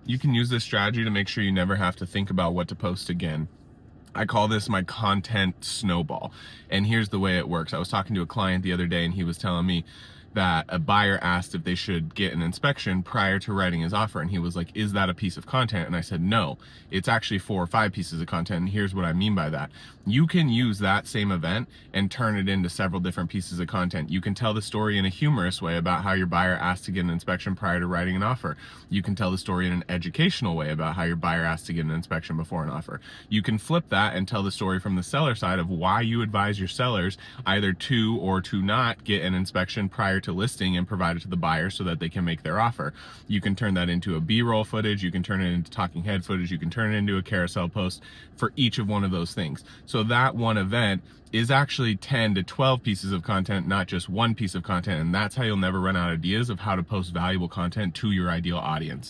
You can use this strategy to make sure you never have to think about what to post again. I call this my content snowball. And here's the way it works. I was talking to a client the other day and he was telling me that a buyer asked if they should get an inspection prior to writing his offer. And he was like, is that a piece of content? And I said, no, it's actually 4 or 5 pieces of content. And here's what I mean by that. You can use that same event and turn it into several different pieces of content. You can tell the story in a humorous way about how your buyer asked to get an inspection prior to writing an offer. You can tell the story in an educational way about how your buyer asked to get an inspection before an offer. You can flip that and tell the story from the seller side of why you advise your sellers either to or to not get an inspection prior to listing and provide it to the buyer so that they can make their offer. You can turn that into a B-roll footage, you can turn it into talking head footage, you can turn it into a carousel post for each of one of those things. So that one event is actually 10 to 12 pieces of content, not just one piece of content, and that's how you'll never run out of ideas of how to post valuable content to your ideal audience.